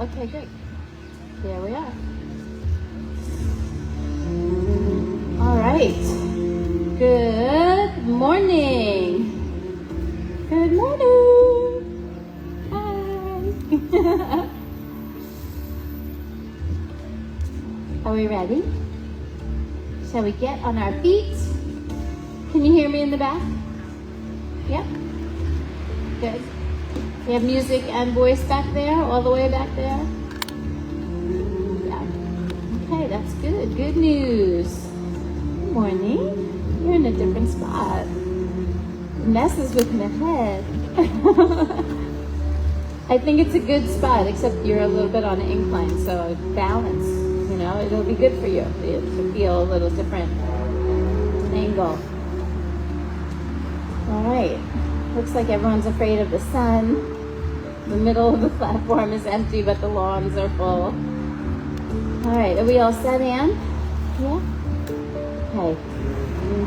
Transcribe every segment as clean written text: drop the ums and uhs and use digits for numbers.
Okay, good. There we are. All right. Good morning. Good morning. Hi. Are we ready? Shall we get on our feet? Can you hear me in the back? Yep. Good. We have music and voice back there, all the way back there? Yeah. Okay, that's good. Good news. Good morning. You're in a different spot. It messes with my head. I think it's a good spot, except you're a little bit on an incline, so balance, it'll be good for you to feel a little different angle. All right. Looks like everyone's afraid of the sun. The middle of the platform is empty, but the lawns are full. All right, are we all set, Ann? Yeah? Okay.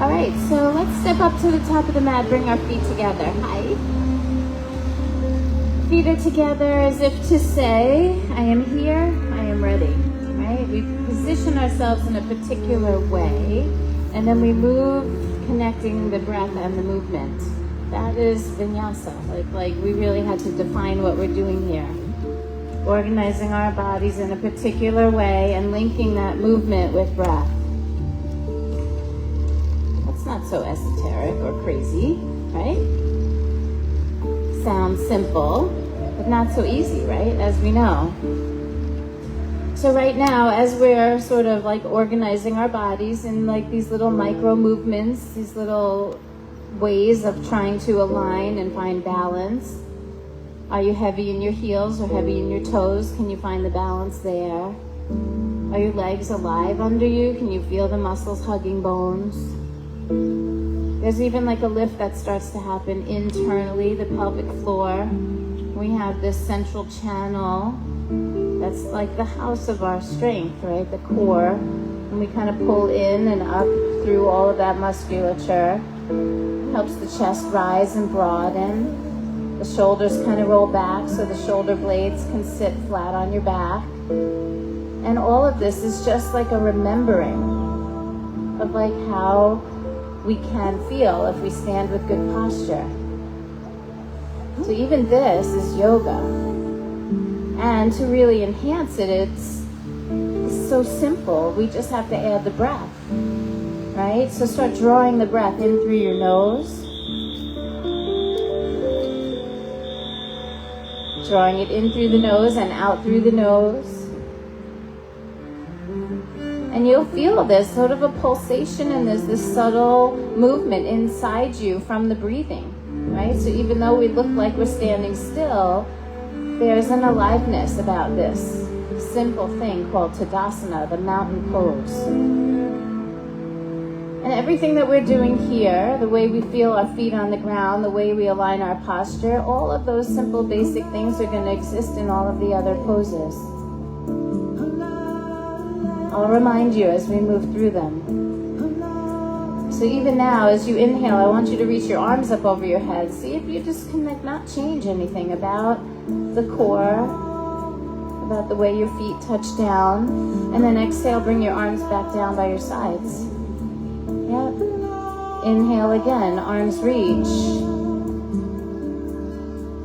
All right, so let's step up to the top of the mat, bring our feet together. Hi. Feet are together as if to say, I am here, I am ready. Right? We position ourselves in a particular way, and then we move, connecting the breath and the movement. That is Vinyasa. Like we really had to define what we're doing here. Organizing our bodies in a particular way and linking that movement with breath. That's not so esoteric or crazy, right? Sounds simple, but not so easy, right? As we know. So right now, as we're sort of like organizing our bodies in like these little micro movements, these little ways of trying to align and find balance. Are you heavy in your heels or heavy in your toes? Can you find the balance there? Are your legs alive under you? Can you feel the muscles hugging bones? There's even like a lift that starts to happen internally, the pelvic floor. We have this central channel that's like the house of our strength, right? The core. And we kind of pull in and up through all of that musculature. Helps the chest rise and broaden. The shoulders kind of roll back so the shoulder blades can sit flat on your back. And all of this is just like a remembering of like how we can feel if we stand with good posture. So even this is yoga. And to really enhance it, it's so simple. We just have to add the breath. Right? So start drawing the breath in through your nose. Drawing it in through the nose and out through the nose. And you'll feel this sort of a pulsation and there's this subtle movement inside you from the breathing. Right? So even though we look like we're standing still, there's an aliveness about this simple thing called Tadasana, the mountain pose. And everything that we're doing here, the way we feel our feet on the ground, the way we align our posture, all of those simple basic things are going to exist in all of the other poses. I'll remind you as we move through them. So even now, as you inhale, I want you to reach your arms up over your head. See if you just can not change anything about the core, about the way your feet touch down. And then exhale, bring your arms back down by your sides. Yep. Inhale again, arms reach.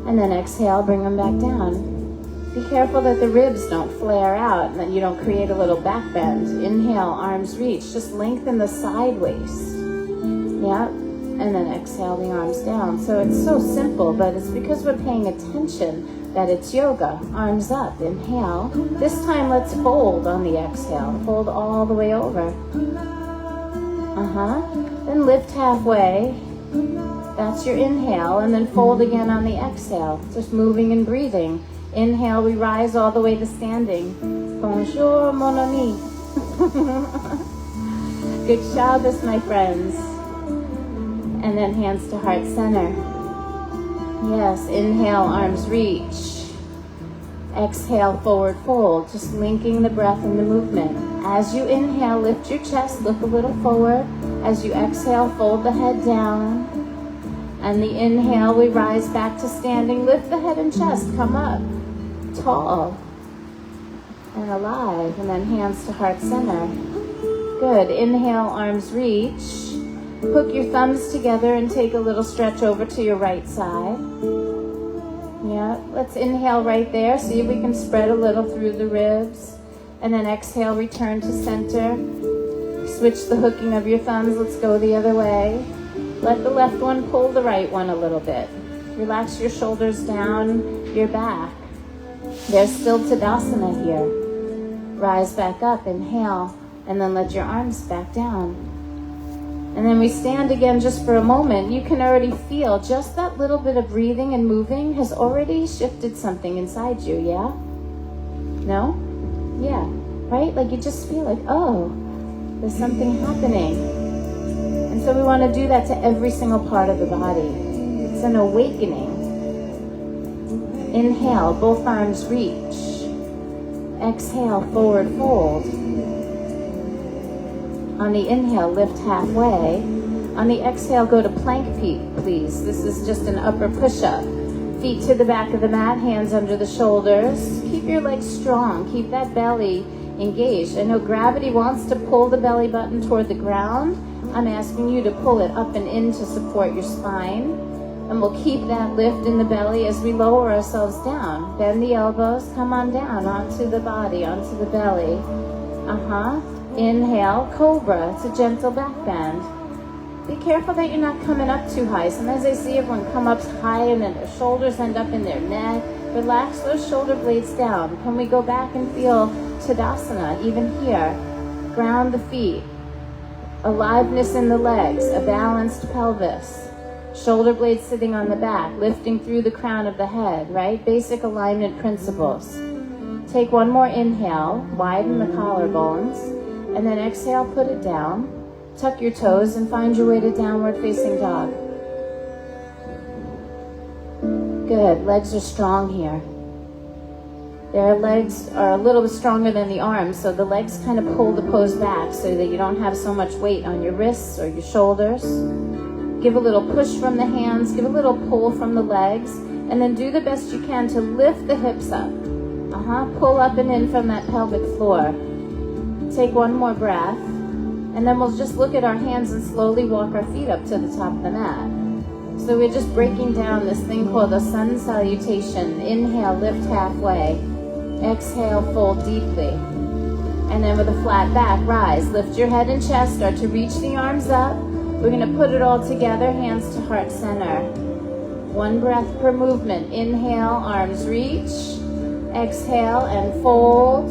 And then exhale, bring them back down. Be careful that the ribs don't flare out and that you don't create a little back bend. Inhale, arms reach. Just lengthen the side waist. Yep. And then exhale the arms down. So it's so simple, but it's because we're paying attention that it's yoga. Arms up, inhale. This time let's fold on the exhale. Fold all the way over. Then lift halfway. That's your inhale. And then fold again on the exhale. Just moving and breathing. Inhale, we rise all the way to standing. Bonjour, mon ami. Good Shabbos, my friends. And then hands to heart center. Yes, inhale, arms reach. Exhale, forward fold. Just linking the breath and the movement. As you inhale, lift your chest, look a little forward. As you exhale, fold the head down. And the inhale, we rise back to standing. Lift the head and chest, come up. Tall. and alive. And then hands to heart center. Good. Inhale, arms reach. Hook your thumbs together and take a little stretch over to your right side. Yeah, let's inhale right there. See if we can spread a little through the ribs. And then exhale, return to center. Switch the hooking of your thumbs. Let's go the other way. Let the left one pull the right one a little bit. Relax your shoulders down your back. There's still Tadasana here. Rise back up, inhale, and then let your arms back down. And then we stand again just for a moment. You can already feel just that little bit of breathing and moving has already shifted something inside you, yeah? No? Yeah, right? Like you just feel like, oh, there's something happening. And so we want to do that to every single part of the body. It's an awakening. Inhale, both arms reach. Exhale, forward fold. On the inhale, lift halfway. On the exhale, go to plank please. This is just an upper push-up. Feet to the back of the mat, hands under the shoulders. Keep your legs strong. Keep that belly engaged. I know gravity wants to pull the belly button toward the ground. I'm asking you to pull it up and in to support your spine. And we'll keep that lift in the belly as we lower ourselves down. Bend the elbows, come on down onto the body, onto the belly. Inhale, cobra. It's a gentle back bend. Be careful that you're not coming up too high. Sometimes I see everyone come up high and then their shoulders end up in their neck. Relax those shoulder blades down. Can we go back and feel Tadasana, even here? Ground the feet. Aliveness in the legs, a balanced pelvis. Shoulder blades sitting on the back, lifting through the crown of the head, right? Basic alignment principles. Take one more inhale, widen the collarbones, and then exhale, put it down. Tuck your toes and find your way to downward facing dog. Good, legs are strong here. Their legs are a little bit stronger than the arms, so the legs kind of pull the pose back so that you don't have so much weight on your wrists or your shoulders. Give a little push from the hands, give a little pull from the legs, and then do the best you can to lift the hips up. Pull up and in from that pelvic floor. Take one more breath, and then we'll just look at our hands and slowly walk our feet up to the top of the mat. So we're just breaking down this thing called a sun salutation. Inhale, lift halfway. Exhale, fold deeply. And then with a flat back, rise. Lift your head and chest, start to reach the arms up. We're going to put it all together, hands to heart center. One breath per movement. Inhale, arms reach. Exhale and fold.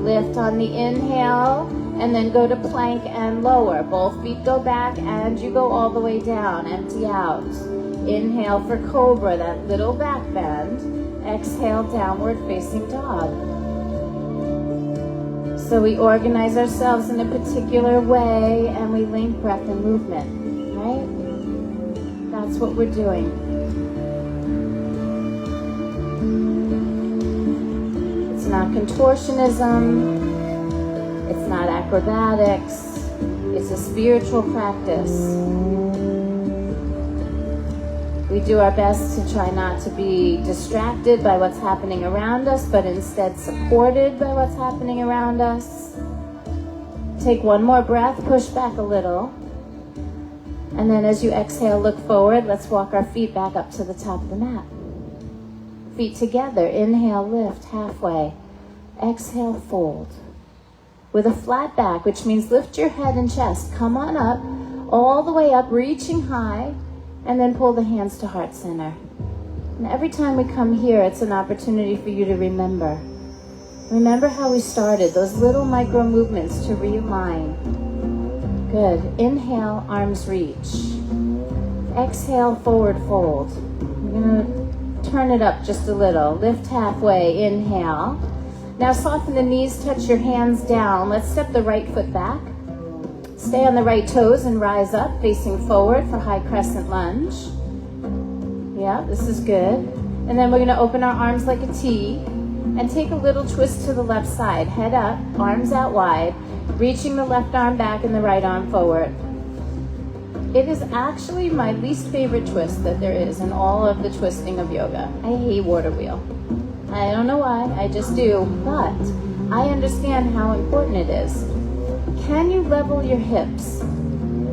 Lift on the inhale, and then go to plank and lower. Both feet go back and you go all the way down. Empty out. Inhale for cobra, that little back bend. Exhale, downward facing dog. So we organize ourselves in a particular way and we link breath and movement, right? That's what we're doing. It's not contortionism. It's not acrobatics. It's a spiritual practice. We do our best to try not to be distracted by what's happening around us, but instead supported by what's happening around us. Take one more breath, push back a little. And then as you exhale, look forward. Let's walk our feet back up to the top of the mat. Feet together. Inhale, lift halfway. Exhale, fold. With a flat back, which means lift your head and chest. Come on up, all the way up, reaching high. And then pull the hands to heart center. And every time we come here, it's an opportunity for you to remember. Remember how we started, those little micro movements to realign. Good. Inhale, arms reach. Exhale, forward fold. We're going to turn it up just a little. Lift halfway, inhale. Now soften the knees, touch your hands down. Let's step the right foot back. Stay on the right toes and rise up, facing forward for high crescent lunge. Yeah, this is good. And then we're going to open our arms like a T and take a little twist to the left side. Head up, arms out wide, reaching the left arm back and the right arm forward. It is actually my least favorite twist that there is in all of the twisting of yoga. I hate water wheel. I don't know why, I just do, but I understand how important it is. Can you level your hips?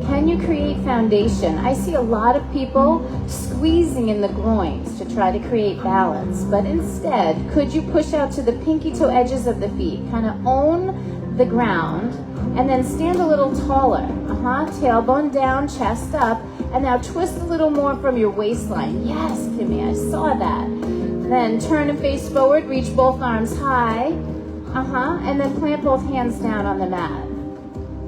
Can you create foundation? I see a lot of people squeezing in the groins to try to create balance, but instead, could you push out to the pinky toe edges of the feet, kind of own the ground, and then stand a little taller. Tailbone down, chest up, and now twist a little more from your waistline. Yes, Kimmy, I saw that. Then turn and face forward, reach both arms high, and then plant both hands down on the mat.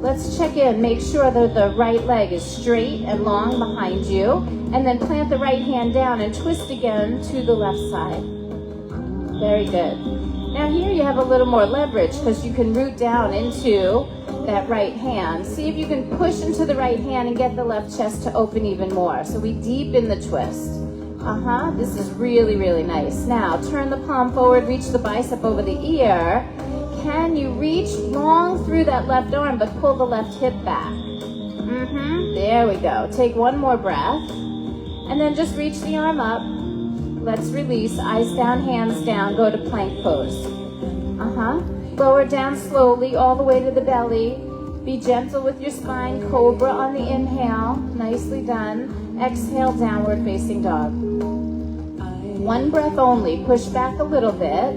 Let's check in, make sure that the right leg is straight and long behind you, and then plant the right hand down and twist again to the left side. Very good. Now here you have a little more leverage because you can root down into that right hand. See if you can push into the right hand and get the left chest to open even more. So we deepen the twist. This is really, really nice. Now turn the palm forward, reach the bicep over the ear. Can you reach long through that left arm but pull the left hip back? There we go. Take one more breath. And then just reach the arm up. Let's release. Eyes down, hands down. Go to plank pose. Lower down slowly all the way to the belly. Be gentle with your spine. Cobra on the inhale. Nicely done. Exhale, downward facing dog. One breath only. Push back a little bit.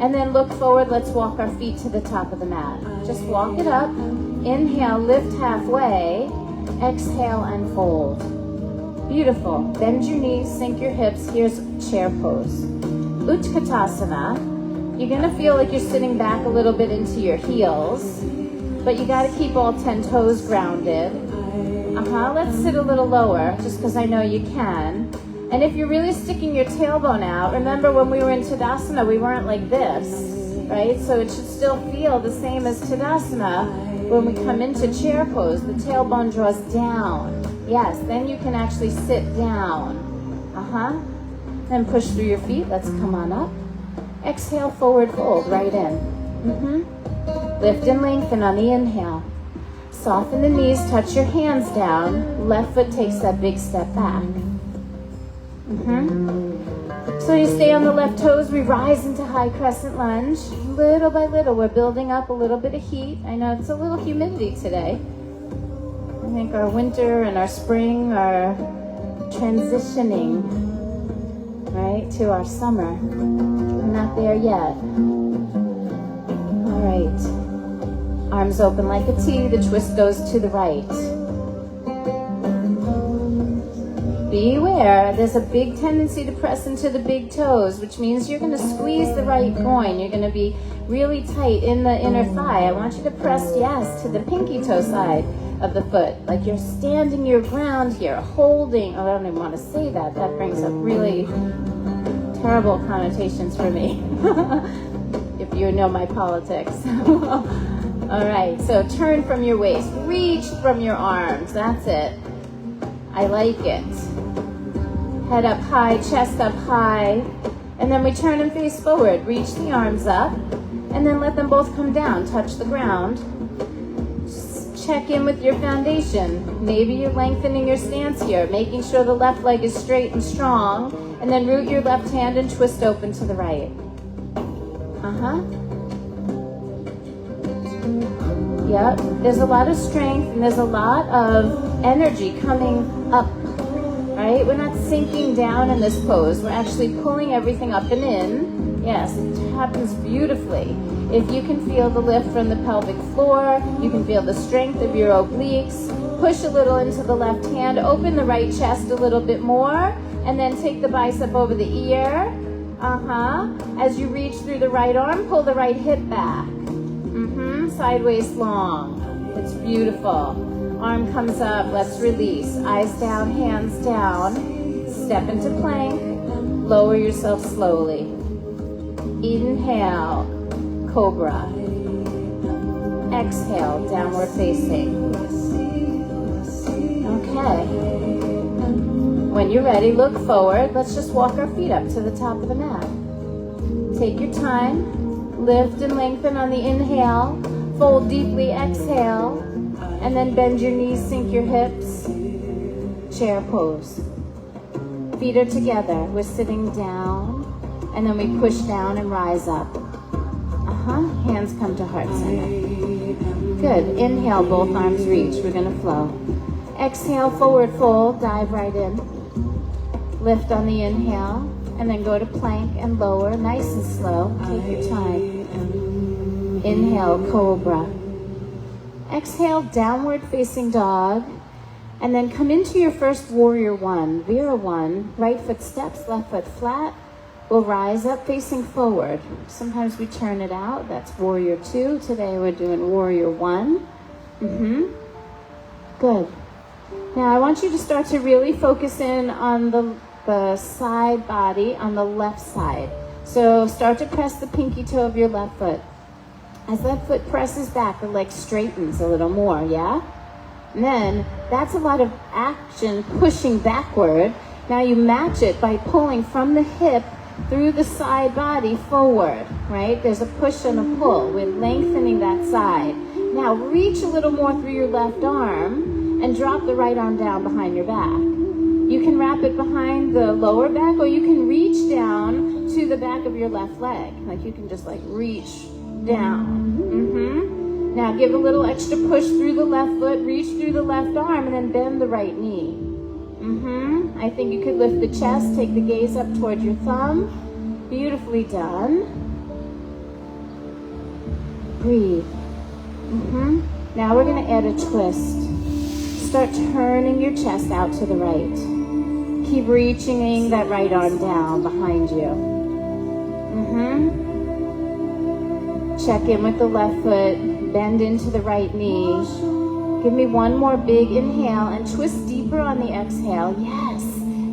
And then look forward. Let's walk our feet to the top of the mat. Just walk it up. Inhale, lift halfway. Exhale and fold. Beautiful. Bend your knees, sink your hips. Here's chair pose. Utkatasana. You're going to feel like you're sitting back a little bit into your heels, but you got to keep all 10 toes grounded. Let's sit a little lower, just because I know you can. And if you're really sticking your tailbone out, remember when we were in Tadasana, we weren't like this, right? So it should still feel the same as Tadasana. When we come into chair pose, the tailbone draws down. Yes, then you can actually sit down. Then push through your feet. Let's come on up. Exhale, forward fold, right in. Lift and lengthen on the inhale. Soften the knees, touch your hands down. Left foot takes that big step back. So you stay on the left toes, we rise into high crescent lunge. Little by little, we're building up a little bit of heat. I know it's a little humidity today. I think our winter and our spring are transitioning, right, to our summer. I'm not there yet. All right. Arms open like a T. The twist goes to the right. Be aware, there's a big tendency to press into the big toes, which means you're going to squeeze the right groin. You're going to be really tight in the inner thigh. I want you to press, yes, to the pinky toe side of the foot. Like you're standing your ground here, holding. Oh, I don't even want to say that. That brings up really terrible connotations for me, if you know my politics. All right, so turn from your waist, reach from your arms. That's it. I like it. Head up high, chest up high, and then we turn and face forward. Reach the arms up, and then let them both come down, touch the ground. Just check in with your foundation. Maybe you're lengthening your stance here, making sure the left leg is straight and strong, and then root your left hand and twist open to the right. Yep, there's a lot of strength and there's a lot of energy coming up, right? We're not sinking down in this pose. We're actually pulling everything up and in. Yes, it happens beautifully. If you can feel the lift from the pelvic floor, you can feel the strength of your obliques. Push a little into the left hand, open the right chest a little bit more, and then take the bicep over the ear. As you reach through the right arm, pull the right hip back. Sideways long. It's beautiful. Arm comes up. Let's release. Eyes down, hands down. Step into plank. Lower yourself slowly. Inhale, cobra. Exhale, downward facing. Okay. When you're ready, look forward. Let's just walk our feet up to the top of the mat. Take your time. Lift and lengthen on the inhale. Fold deeply, exhale. And then bend your knees, sink your hips. Chair pose. Feet are together. We're sitting down. And then we push down and rise up. Hands come to heart center. Good. Inhale, both arms reach. We're going to flow. Exhale, forward fold, dive right in. Lift on the inhale, and then go to plank and lower, nice and slow. Take your time. Inhale, cobra. Exhale, downward facing dog. And then come into your first warrior one, Vira one. Right foot steps, left foot flat. We'll rise up facing forward. Sometimes we turn it out. That's warrior two. Today we're doing warrior one. Good. Now I want you to start to really focus in on the side body on the left side. So start to press the pinky toe of your left foot. As that foot presses back, the leg straightens a little more, yeah? And then that's a lot of action pushing backward. Now you match it by pulling from the hip through the side body forward, right? There's a push and a pull. We're lengthening that side. Now reach a little more through your left arm and drop the right arm down behind your back. You can wrap it behind the lower back, or you can reach down to the back of your left leg. Like you can just like reach down. Now give a little extra push through the left foot, reach through the left arm, and then bend the right knee. I think you could lift the chest, take the gaze up toward your thumb. Beautifully done. Breathe. Now we're going to add a twist. Start turning your chest out to the right. Keep reaching that right arm down behind you. Check in with the left foot. Bend into the right knee. Give me one more big inhale and twist deeper on the exhale. Yes.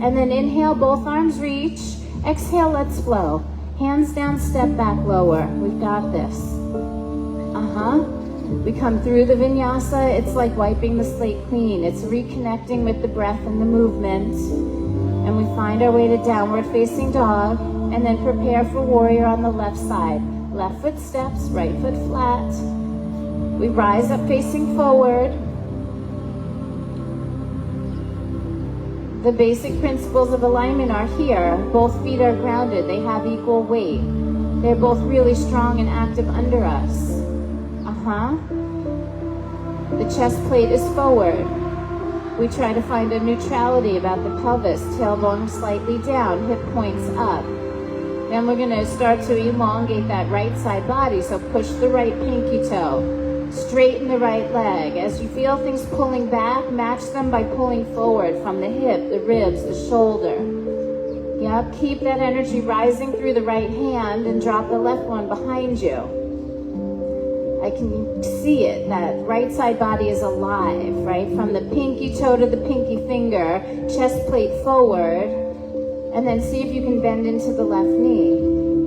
And then inhale, both arms reach. Exhale, let's flow. Hands down, step back, lower. We've got this. We come through the vinyasa. It's like wiping the slate clean. It's reconnecting with the breath and the movement. And we find our way to downward facing dog. And then prepare for warrior on the left side. Left foot steps, right foot flat. We rise up facing forward. The basic principles of alignment are here. Both feet are grounded. They have equal weight. They're both really strong and active under us. The chest plate is forward. We try to find a neutrality about the pelvis. Tailbone slightly down, hip points up. Then we're going to start to elongate that right side body. So push the right pinky toe. Straighten the right leg. As you feel things pulling back, match them by pulling forward from the hip, the ribs, the shoulder. Yep, keep that energy rising through the right hand and drop the left one behind you. I can see it, that right side body is alive, right? From the pinky toe to the pinky finger, chest plate forward, and then see if you can bend into the left knee.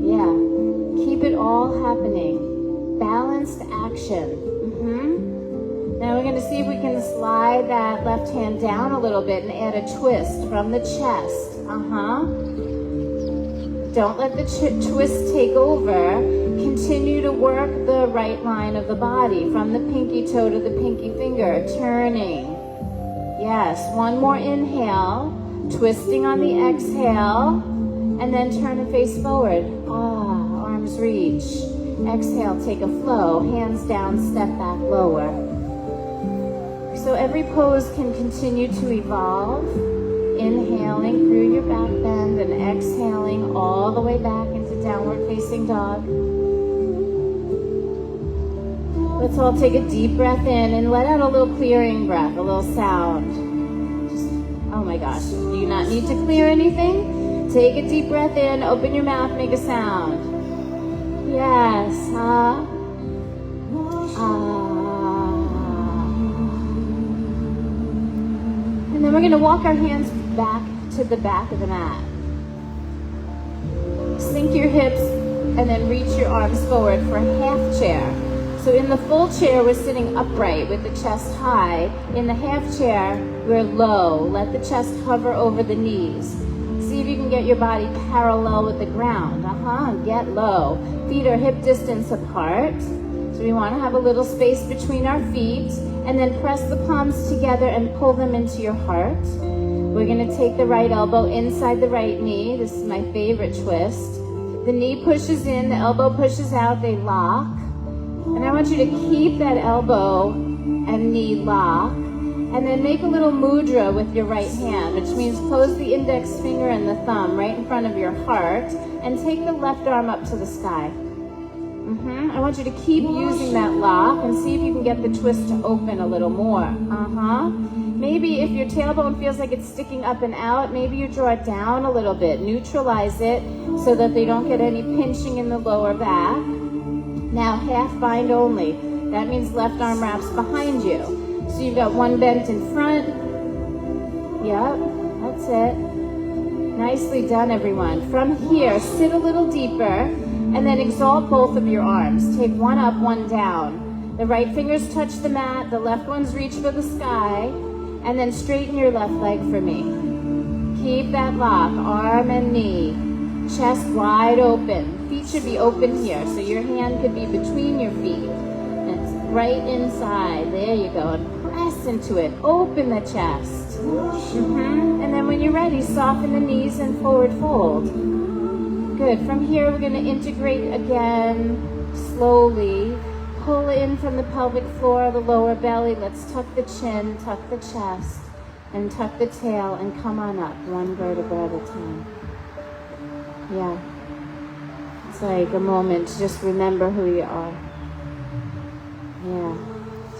Yeah, keep it all happening. Balanced action. Now we're going to see if we can slide that left hand down a little bit and add a twist from the chest. Don't let the twist take over. Continue to work the right line of the body from the pinky toe to the pinky finger, turning. Yes, one more inhale, twisting on the exhale, and then turn and face forward. Arms reach. Exhale, take a flow, hands down, step back, lower. So every pose can continue to evolve. Inhaling through your back bend and exhaling all the way back into downward facing dog. Let's all take a deep breath in and let out a little clearing breath, a little sound. Oh my gosh, do you not need to clear anything? Take a deep breath in, open your mouth, make a sound. Yes, And then we're going to walk our hands back to the back of the mat. Sink your hips and then reach your arms forward for a half chair. So in the full chair, we're sitting upright with the chest high. In the half chair, we're low. Let the chest hover over the knees. See if you can get your body parallel with the ground. Get low. Feet are hip distance apart. So we want to have a little space between our feet. And then press the palms together and pull them into your heart. We're going to take the right elbow inside the right knee. This is my favorite twist. The knee pushes in, the elbow pushes out, they lock. And I want you to keep that elbow and knee lock. And then make a little mudra with your right hand, which means close the index finger and the thumb right in front of your heart and take the left arm up to the sky. I want you to keep using that lock and see if you can get the twist to open a little more. Maybe if your tailbone feels like it's sticking up and out, maybe you draw it down a little bit. Neutralize it so that they don't get any pinching in the lower back. Now half bind only. That means left arm wraps behind you. So you've got one bent in front. Yep, that's it. Nicely done, everyone. From here, sit a little deeper and then exalt both of your arms. Take one up, one down. The right fingers touch the mat, the left ones reach for the sky, and then straighten your left leg for me. Keep that lock, arm and knee, chest wide open. Feet should be open here, so your hand could be between your feet. And it's right inside, there you go. And press into it, open the chest. And then when you're ready, soften the knees and forward fold. Good. From here, we're going to integrate again, slowly. Pull in from the pelvic floor, the lower belly. Let's tuck the chin, tuck the chest, and tuck the tail, and come on up, one vertebra at a time. Yeah. It's like a moment to just remember who you are. Yeah.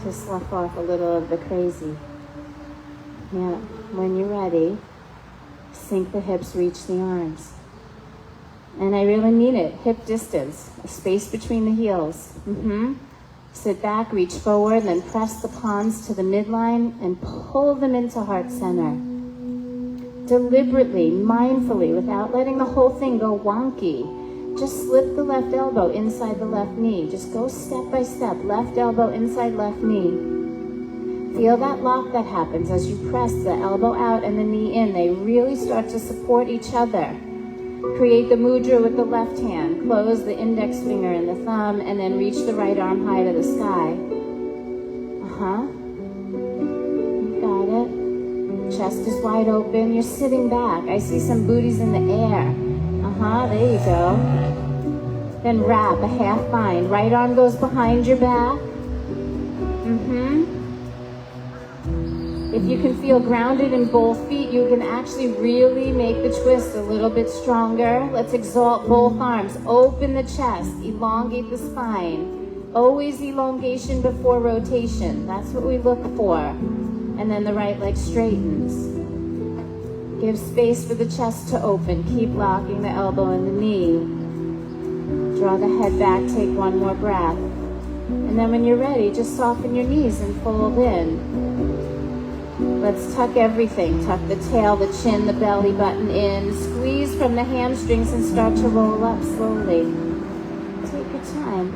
To slough off a little of the crazy. Yeah. When you're ready, sink the hips, reach the arms. And I really mean it, hip distance, a space between the heels. Sit back, reach forward, then press the palms to the midline and pull them into heart center. Deliberately, mindfully, without letting the whole thing go wonky, just slip the left elbow inside the left knee. Just go step by step, left elbow inside left knee. Feel that lock that happens as you press the elbow out and the knee in. They really start to support each other. Create the mudra with the left hand. Close the index finger and the thumb, and then reach the right arm high to the sky. You got it. Chest is wide open. You're sitting back. I see some booties in the air. There you go. Then wrap a half bind. Right arm goes behind your back. If you can feel grounded in both feet, you can actually really make the twist a little bit stronger. Let's exalt both arms. Open the chest. Elongate the spine. Always elongation before rotation. That's what we look for. And then the right leg straightens. Give space for the chest to open. Keep locking the elbow and the knee. Draw the head back. Take one more breath. And then when you're ready, just soften your knees and fold in. Let's tuck everything. Tuck the tail, the chin, the belly button in. Squeeze from the hamstrings and start to roll up slowly. Take your time.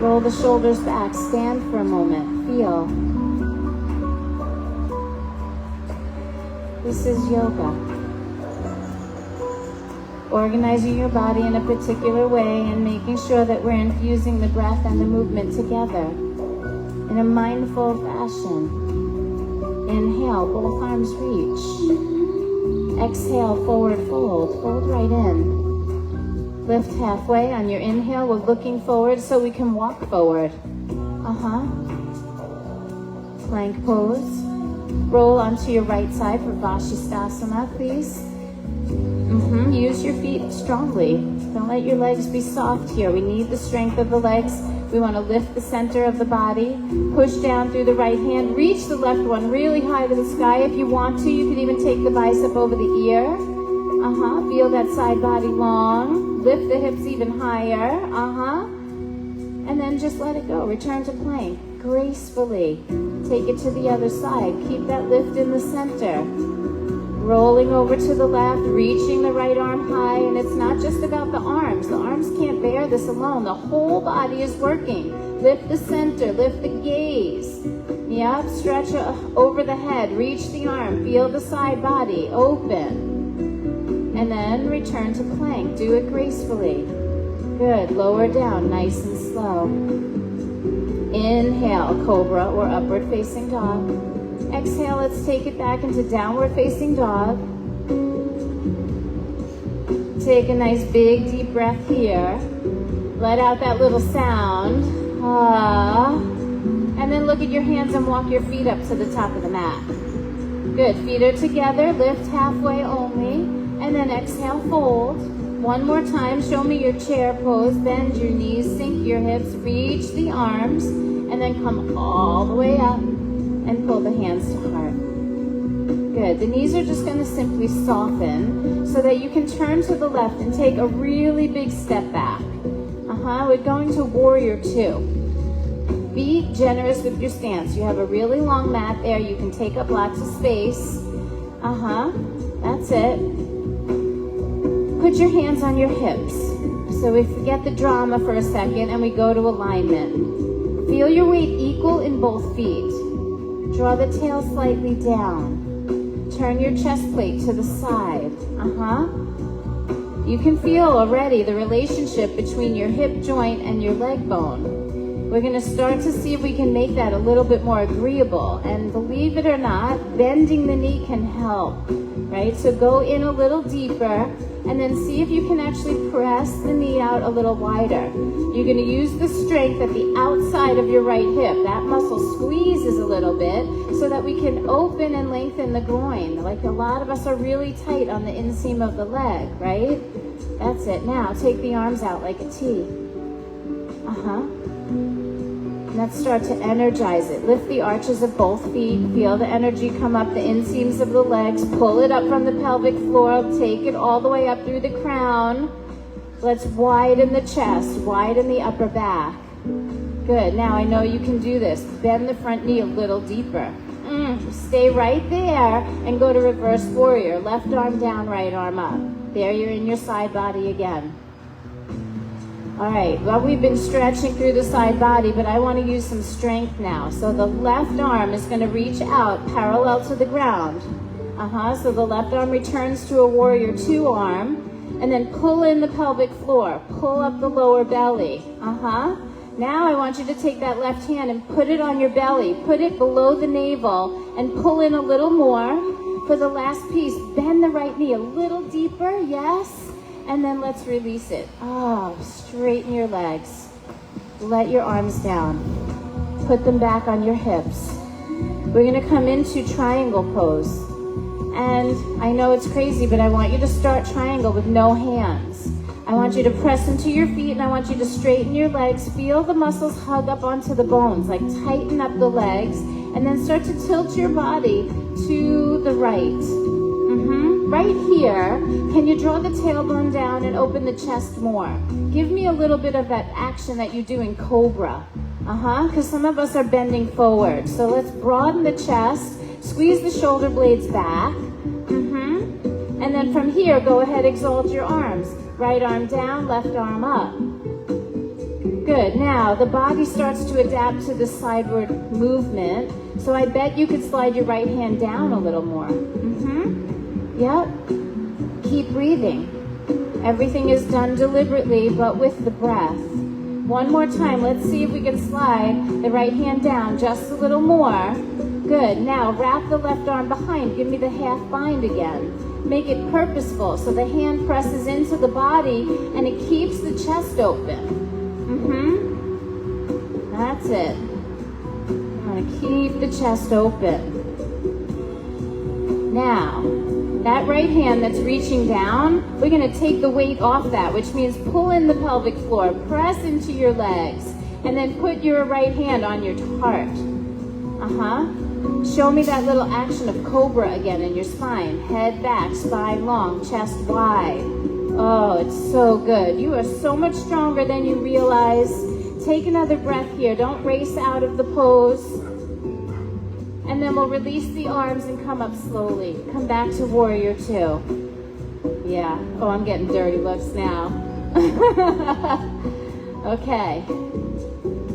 Roll the shoulders back. Stand for a moment. Feel. This is yoga. Organizing your body in a particular way and making sure that we're infusing the breath and the movement together in a mindful fashion. Inhale, both arms reach. Exhale, forward fold. Fold right in. Lift halfway on your inhale. We're looking forward so we can walk forward. Plank pose. Roll onto your right side for Vashisthasana, please. Use your feet strongly. Don't let your legs be soft here. We need the strength of the legs. We want to lift the center of the body. Push down through the right hand. Reach the left one really high to the sky. If you want to, you can even take the bicep over the ear. Feel that side body long. Lift the hips even higher. And then just let it go. Return to plank. Gracefully. Take it to the other side. Keep that lift in the center. Rolling over to the left, reaching the right arm high, and it's not just about the arms. The arms can't bear this alone. The whole body is working. Lift the center, lift the gaze. Yep, stretch over the head, reach the arm, feel the side body, open. And then return to plank. Do it gracefully. Good, lower down, nice and slow. Inhale, cobra or upward facing dog. Exhale, let's take it back into downward facing dog. take a nice big deep breath here. Let out that little sound. And then look at your hands and walk your feet up to the top of the mat. Good, feet are together, lift halfway only, and then exhale, fold. One more time, show me your chair pose, bend your knees, sink your hips, reach the arms, and then come all the way up and pull the hands to heart. Good, the knees are just going to simply soften so that you can turn to the left and take a really big step back. We're going to warrior two. Be generous with your stance. You have a really long mat there. You can take up lots of space. That's it. Put your hands on your hips. So we forget the drama for a second and we go to alignment. Feel your weight equal in both feet. Draw the tail slightly down. Turn your chest plate to the side. You can feel already the relationship between your hip joint and your leg bone. We're going to start to see if we can make that a little bit more agreeable. And believe it or not, bending the knee can help, right? So go in a little deeper and then see if you can actually press the knee out a little wider. You're going to use the strength at the outside of your right hip. That muscle squeezes a little bit so that we can open and lengthen the groin. Like a lot of us are really tight on the inseam of the leg, right? That's it. Now take the arms out like a T. Let's start to energize it. Lift the arches of both feet. Feel the energy come up the inseams of the legs. Pull it up from the pelvic floor. Take it all the way up through the crown. Let's widen the chest. Widen the upper back. Good. Now I know you can do this. Bend the front knee a little deeper. Stay right there and go to reverse warrior. Left arm down, right arm up. There you're in your side body again. All right, well, we've been stretching through the side body, but I want to use some strength now. So the left arm is going to reach out parallel to the ground. So the left arm returns to a warrior two arm, and then pull in the pelvic floor. Pull up the lower belly. Now I want you to take that left hand and put it on your belly. Put it below the navel and pull in a little more. For the last piece, bend the right knee a little deeper, yes. And then let's release it. Straighten your legs. Let your arms down. Put them back on your hips. We're going to come into triangle pose. And I know it's crazy, but I want you to start triangle with no hands. I want you to press into your feet and I want you to straighten your legs. Feel the muscles hug up onto the bones, like tighten up the legs. And then start to tilt your body to the right. Right here, can you draw the tailbone down and open the chest more? Give me a little bit of that action that you do in Cobra. Because some of us are bending forward. So let's broaden the chest, squeeze the shoulder blades back. And then from here, go ahead, exalt your arms. Right arm down, left arm up. Good. Now, the body starts to adapt to the sideward movement. So I bet you could slide your right hand down a little more. Yep. Keep breathing. Everything is done deliberately, but with the breath. One more time. Let's see if we can slide the right hand down just a little more. Good. Now, wrap the left arm behind. Give me the half bind again. Make it purposeful so the hand presses into the body and it keeps the chest open. That's it. I'm going to keep the chest open. Now, that right hand that's reaching down, we're going to take the weight off that, which means pull in the pelvic floor, press into your legs, and then put your right hand on your heart. Show me that little action of Cobra again in your spine. Head back, spine long, chest wide. Oh, it's so good. You are so much stronger than you realize. Take another breath here. Don't race out of the pose. And then we'll release the arms and come up slowly. Come back to warrior two. Yeah. Oh, I'm getting dirty looks now. Okay.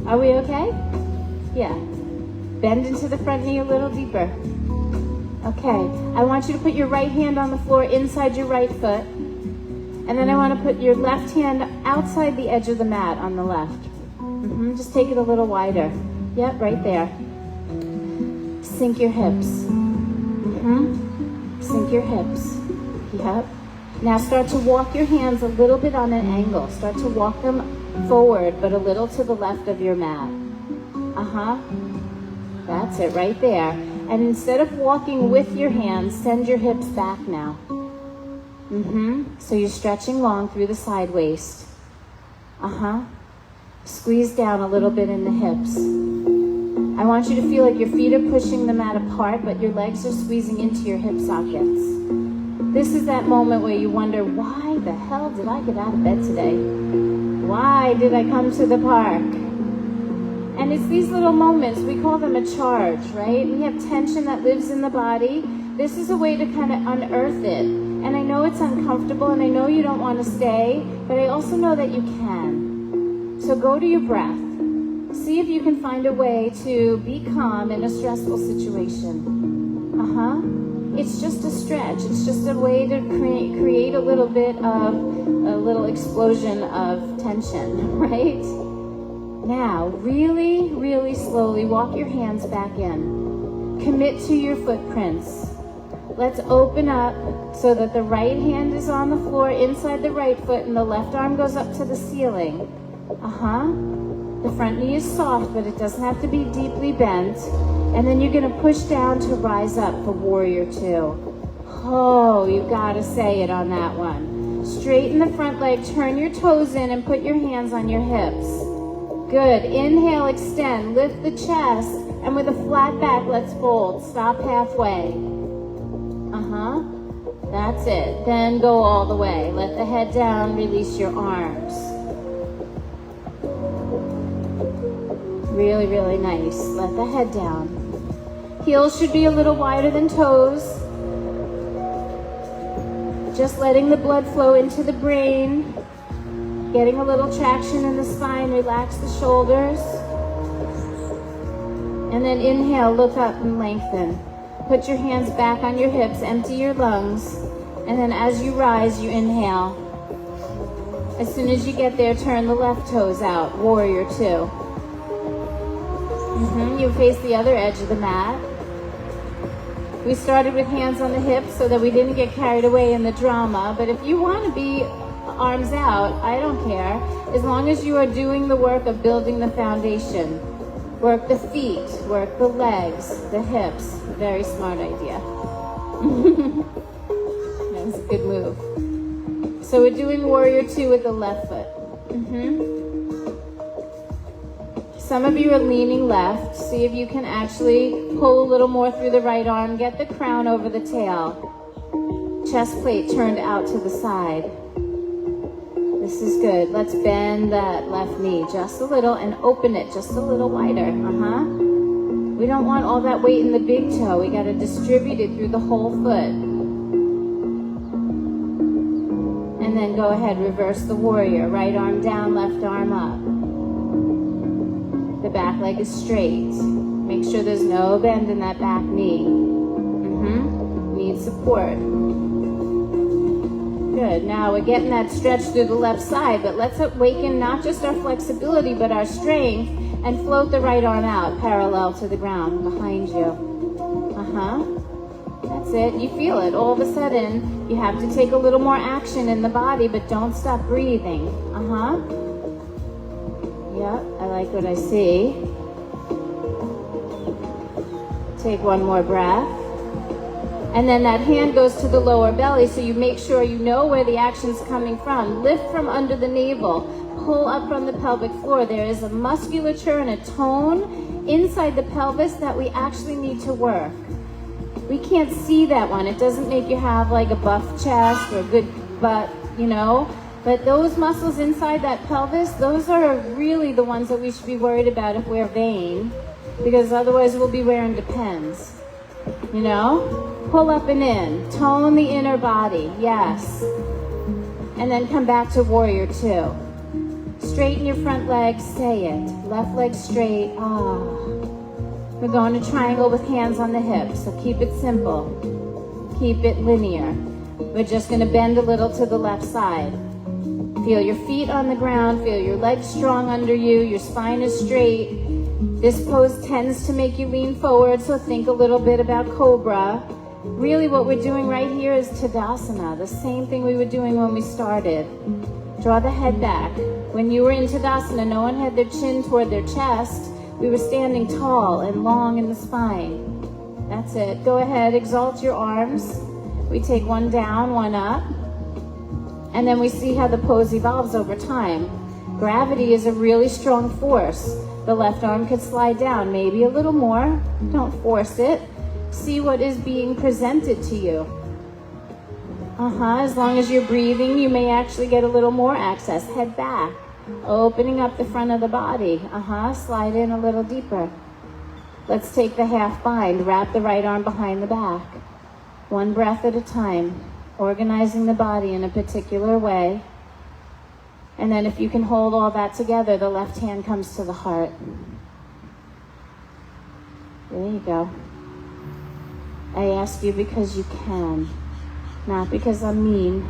Are we okay? Yeah. Bend into the front knee a little deeper. Okay. I want you to put your right hand on the floor inside your right foot. And then I want to put your left hand outside the edge of the mat on the left. Just take it a little wider. Yep, right there. Sink your hips. Sink your hips. Yep. Now start to walk your hands a little bit on an angle. Start to walk them forward, but a little to the left of your mat. That's it, right there. And instead of walking with your hands, send your hips back now. So you're stretching long through the side waist. Squeeze down a little bit in the hips. I want you to feel like your feet are pushing the mat apart, but your legs are squeezing into your hip sockets. This is that moment where you wonder, why the hell did I get out of bed today? Why did I come to the park? And it's these little moments, we call them a charge, right? We have tension that lives in the body. This is a way to kind of unearth it. And I know it's uncomfortable, and I know you don't want to stay, but I also know that you can. So go to your breath. See if you can find a way to be calm in a stressful situation. It's just a stretch. It's just a way to create a little bit of a little explosion of tension, right? Now, really, really slowly walk your hands back in. Commit to your footprints. Let's open up so that the right hand is on the floor inside the right foot and the left arm goes up to the ceiling. The front knee is soft, but it doesn't have to be deeply bent. And then you're going to push down to rise up for warrior two. Oh, you got to say it on that one. Straighten the front leg, turn your toes in and put your hands on your hips. Good. Inhale, extend, lift the chest, and with a flat back, let's fold. Stop halfway. That's it. Then go all the way. Let the head down, release your arms. Really, really nice. Let the head down. Heels should be a little wider than toes. Just letting the blood flow into the brain. Getting a little traction in the spine. Relax the shoulders. And then inhale, look up and lengthen. Put your hands back on your hips, empty your lungs. And then as you rise, you inhale. As soon as you get there, turn the left toes out. Warrior two. You face the other edge of the mat. We started with hands on the hips so that we didn't get carried away in the drama. But if you want to be arms out, I don't care. As long as you are doing the work of building the foundation. Work the feet, work the legs, the hips. Very smart idea. That was a good move. So we're doing warrior two with the left foot. Some of you are leaning left. See if you can actually pull a little more through the right arm. Get the crown over the tail. Chest plate turned out to the side. This is good. Let's bend that left knee just a little and open it just a little wider. We don't want all that weight in the big toe. We got to distribute it through the whole foot. And then go ahead, reverse the warrior. Right arm down, left arm up. The back leg is straight. Make sure there's no bend in that back knee. Need support. Good. Now we're getting that stretch through the left side, but let's awaken not just our flexibility, but our strength, and float the right arm out parallel to the ground behind you. That's it. You feel it. All of a sudden, you have to take a little more action in the body, but don't stop breathing. Yep, I like what I see. Take one more breath. And then that hand goes to the lower belly, so you make sure you know where the action's coming from. Lift from under the navel. Pull up from the pelvic floor. There is a musculature and a tone inside the pelvis that we actually need to work. We can't see that one. It doesn't make you have like a buff chest or a good butt, you know. But those muscles inside that pelvis, those are really the ones that we should be worried about if we're vain, because otherwise we'll be wearing Depends, you know? Pull up and in. Tone the inner body. Yes. And then come back to warrior two. Straighten your front leg. Say it. Left leg straight. We're going to triangle with hands on the hips. So keep it simple. Keep it linear. We're just going to bend a little to the left side. Feel your feet on the ground. Feel your legs strong under you. Your spine is straight. This pose tends to make you lean forward, so think a little bit about cobra. Really what we're doing right here is Tadasana, the same thing we were doing when we started. Draw the head back. When you were in Tadasana, no one had their chin toward their chest. We were standing tall and long in the spine. That's it. Go ahead, exalt your arms. We take one down, one up. And then we see how the pose evolves over time. Gravity is a really strong force. The left arm could slide down, maybe a little more. Don't force it. See what is being presented to you. As long as you're breathing, you may actually get a little more access. Head back, opening up the front of the body. Slide in a little deeper. Let's take the half bind. Wrap the right arm behind the back. One breath at a time, organizing the body in a particular way. And then if you can hold all that together, the left hand comes to the heart. There you go. I ask you because you can, not because I'm mean,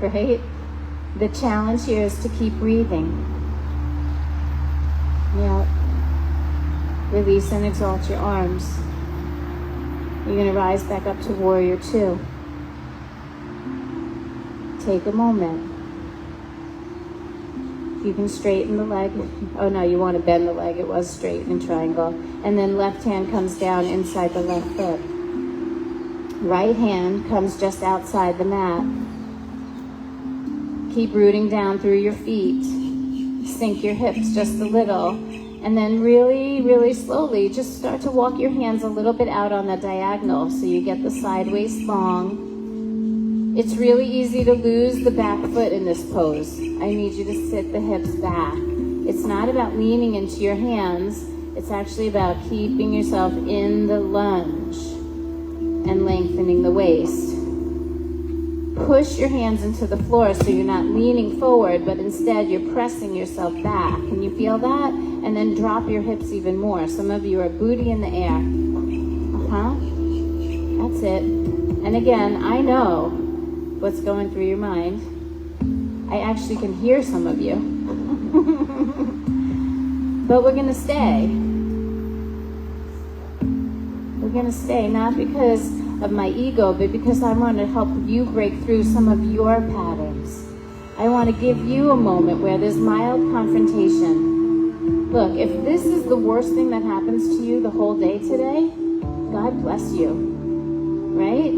right? The challenge here is to keep breathing. Yeah. Release and exalt your arms. You're going to rise back up to Warrior 2. Take a moment. You can straighten the leg. Oh no, you want to bend the leg. It was straight in triangle. And then left hand comes down inside the left foot. Right hand comes just outside the mat. Keep rooting down through your feet. Sink your hips just a little. And then really, really slowly, just start to walk your hands a little bit out on the diagonal so you get the sideways long. It's really easy to lose the back foot in this pose. I need you to sit the hips back. It's not about leaning into your hands. It's actually about keeping yourself in the lunge and lengthening the waist. Push your hands into the floor so you're not leaning forward, but instead you're pressing yourself back. Can you feel that? And then drop your hips even more. Some of you are booty in the air. That's it. And again, I know what's going through your mind. I actually can hear some of you. But we're going to stay. We're going to stay not because of my ego, but because I want to help you break through some of your patterns. I want to give you a moment where there's mild confrontation. Look, if this is the worst thing that happens to you the whole day today, God bless you, right?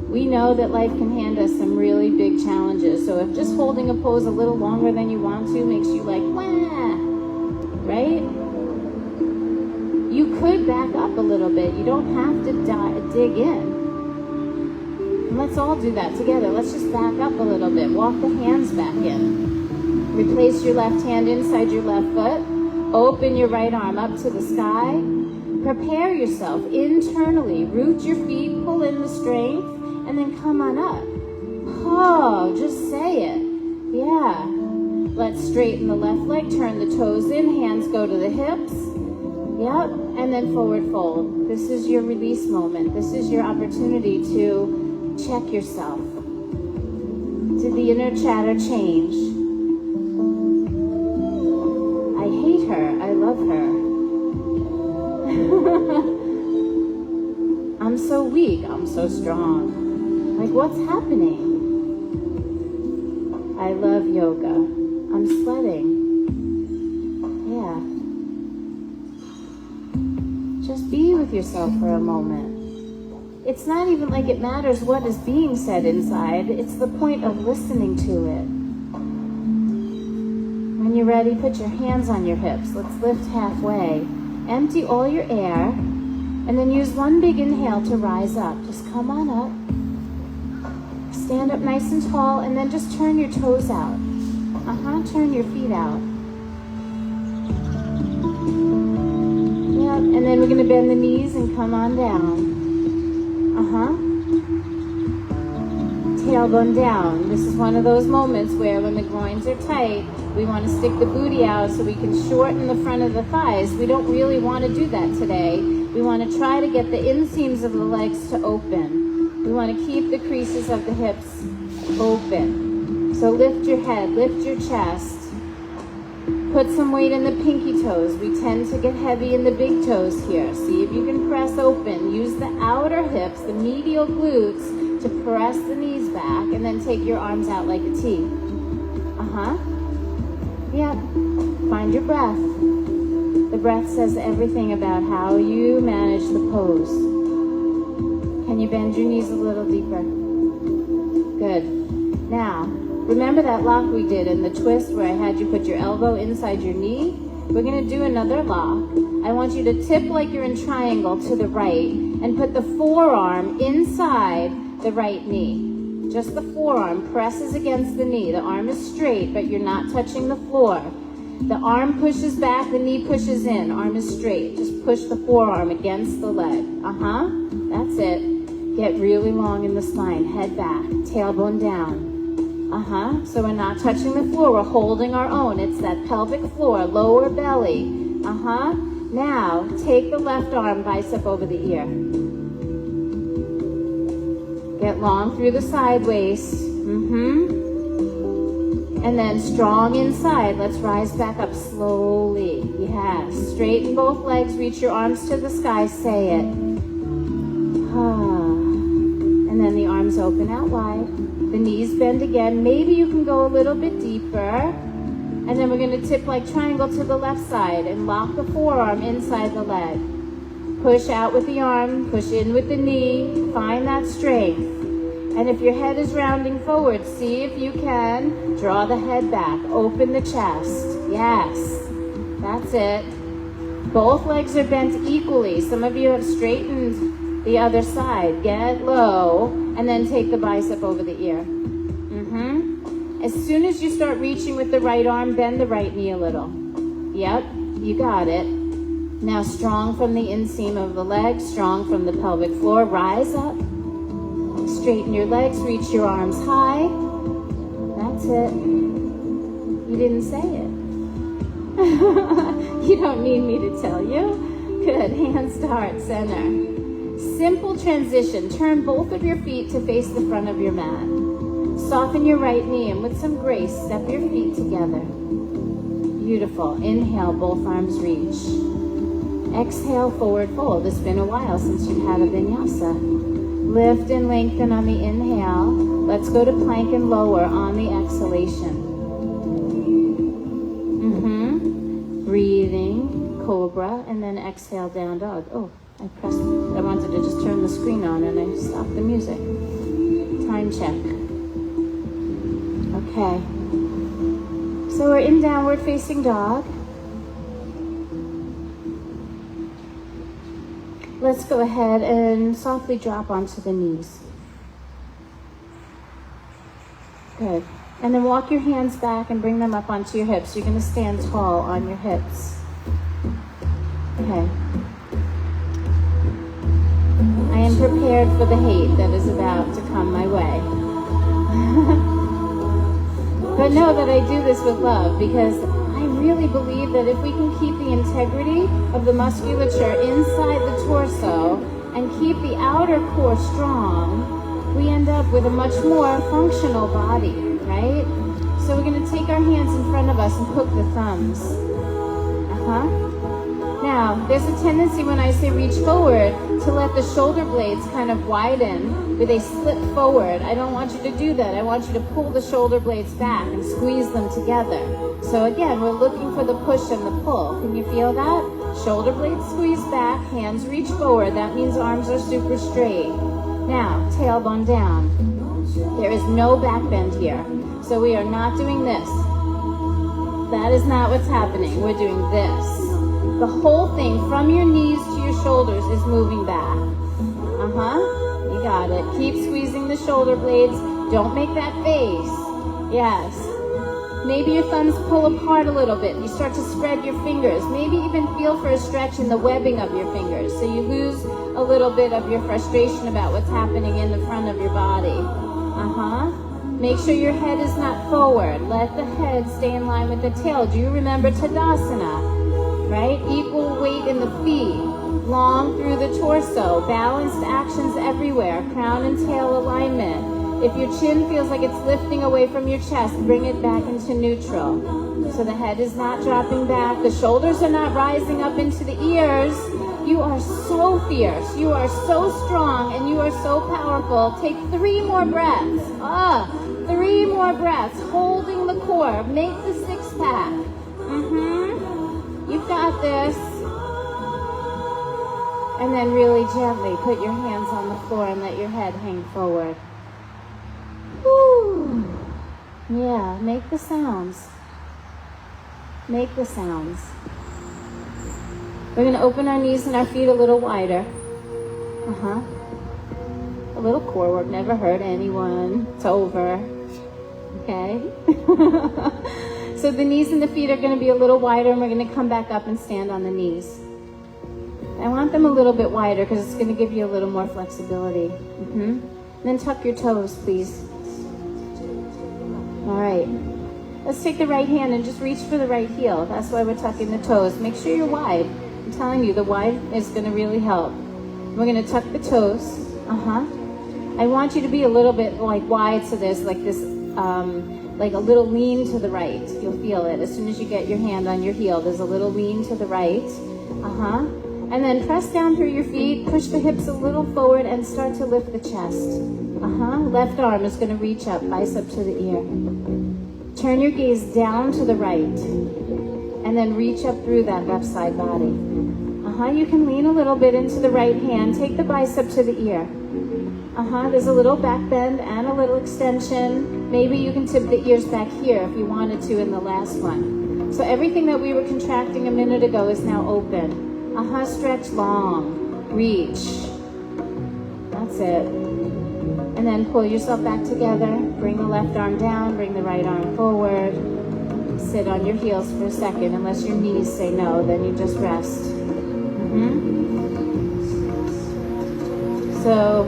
We know that life can hand us some really big challenges. So if just holding a pose a little longer than you want to makes you like, wah, right? You could back up a little bit. You don't have to dig in. And let's all do that together. Let's just back up a little bit. Walk the hands back in. Replace your left hand inside your left foot. Open your right arm up to the sky. Prepare yourself internally. Root your feet, pull in the strength, and then come on up. Oh, just say it. Yeah. Let's straighten the left leg, turn the toes in, hands go to the hips. Yep, and then forward fold. This is your release moment. This is your opportunity to check yourself. Did the inner chatter change? I hate her. I love her. I'm so weak. I'm so strong. Like, what's happening? I love yoga. I'm sweating. Yeah. Just be with yourself for a moment. It's not even like it matters what is being said inside. It's the point of listening to it. When you're ready, put your hands on your hips. Let's lift halfway. Empty all your air. And then use one big inhale to rise up. Just come on up. Stand up nice and tall. And then just turn your toes out. Turn your feet out. And then we're going to bend the knees and come on down. Tailbone down. This is one of those moments where when the groins are tight, we want to stick the booty out so we can shorten the front of the thighs. We don't really want to do that today. We want to try to get the inseams of the legs to open. We want to keep the creases of the hips open. So lift your head, lift your chest. Put some weight in the pinky toes. We tend to get heavy in the big toes here. See if you can press press open. Use the outer hips, the medial glutes, to press the knees back, and then take your arms out like a T. Yep. Find your breath. The breath says everything about how you manage the pose. Can you bend your knees a little deeper? Good. Now, remember that lock we did in the twist where I had you put your elbow inside your knee? We're going to do another lock. I want you to tip like you're in triangle to the right and put the forearm inside the right knee. Just the forearm presses against the knee. The arm is straight, but you're not touching the floor. The arm pushes back, the knee pushes in. Arm is straight. Just push the forearm against the leg. That's it. Get really long in the spine. Head back, tailbone down. So we're not touching the floor. We're holding our own. It's that pelvic floor, lower belly. Now, take the left arm, bicep over the ear. Get long through the side waist. And then strong inside. Let's rise back up slowly. Yes. Straighten both legs. Reach your arms to the sky. Say it. And then the arms open out wide. The knees bend again. Maybe you can go a little bit deeper. And then we're going to tip like triangle to the left side and lock the forearm inside the leg. Push out with the arm. Push in with the knee. Find that strength. And if your head is rounding forward, see if you can draw the head back. Open the chest. Yes. That's it. Both legs are bent equally. Some of you have straightened the other side. Get low. And then take the bicep over the ear. As soon as you start reaching with the right arm, bend the right knee a little. Yep, you got it. Now strong from the inseam of the leg, strong from the pelvic floor. Rise up. Straighten your legs, reach your arms high. That's it. You didn't say it. You don't need me to tell you. Good. Hands to heart center. Simple transition. Turn both of your feet to face the front of your mat. Soften your right knee and with some grace, step your feet together. Beautiful. Inhale, both arms reach. Exhale, forward fold. It's been a while since you've had a vinyasa. Lift and lengthen on the inhale. Let's go to plank and lower on the exhalation. Breathing, cobra, and then exhale, down dog. Oh, I wanted to just turn the screen on and I stopped the music. Time check. Okay. So we're in downward facing dog. Let's go ahead and softly drop onto the knees. Good. And then walk your hands back and bring them up onto your hips. You're going to stand tall on your hips. Okay. I am prepared for the hate that is about to come my way. But know that I do this with love because I really believe that if we can keep the integrity of the musculature inside the torso and keep the outer core strong, we end up with a much more functional body, right? So we're going to take our hands in front of us and hook the thumbs. Now, there's a tendency when I say reach forward to let the shoulder blades kind of widen where they slip forward. I don't want you to do that. I want you to pull the shoulder blades back and squeeze them together. So again, we're looking for the push and the pull. Can you feel that? Shoulder blades squeeze back, hands reach forward. That means arms are super straight. Now, tailbone down. There is no back bend here. So we are not doing this. That is not what's happening. We're doing this. The whole thing from your knees to your shoulders is moving back. You got it. Keep squeezing the shoulder blades. Don't make that face. Yes. Maybe your thumbs pull apart a little bit. You start to spread your fingers. Maybe even feel for a stretch in the webbing of your fingers. So you lose a little bit of your frustration about what's happening in the front of your body. Make sure your head is not forward. Let the head stay in line with the tail. Do you remember Tadasana? Right? Equal weight in the feet. Long through the torso. Balanced actions everywhere. Crown and tail alignment. If your chin feels like it's lifting away from your chest, bring it back into neutral. So the head is not dropping back. The shoulders are not rising up into the ears. You are so fierce. You are so strong, and you are so powerful. Take 3 more breaths. 3 more breaths. Holding the core. Make the 6-pack. You've got this. And then really gently put your hands on the floor and let your head hang forward. Woo. Yeah, make the sounds. Make the sounds. We're going to open our knees and our feet a little wider. A little core work never hurt anyone. It's over. Okay? So the knees and the feet are going to be a little wider, and we're going to come back up and stand on the knees. I want them a little bit wider because it's going to give you a little more flexibility. And then tuck your toes, please. All right. Let's take the right hand and just reach for the right heel. That's why we're tucking the toes. Make sure you're wide. I'm telling you, the wide is going to really help. We're going to tuck the toes. I want you to be a little bit like wide, so there's like this, like a little lean to the right. You'll feel it as soon as you get your hand on your heel. There's a little lean to the right. And then press down through your feet, push the hips a little forward, and start to lift the chest. Left arm is going to reach up, bicep to the ear. Turn your gaze down to the right, and then reach up through that left side body. You can lean a little bit into the right hand. Take the bicep to the ear. There's a little back bend and a little extension. Maybe you can tip the ears back here if you wanted to in the last one. So everything that we were contracting a minute ago is now open. Stretch long. Reach. That's it. And then pull yourself back together. Bring the left arm down. Bring the right arm forward. Sit on your heels for a second. Unless your knees say no, then you just rest. So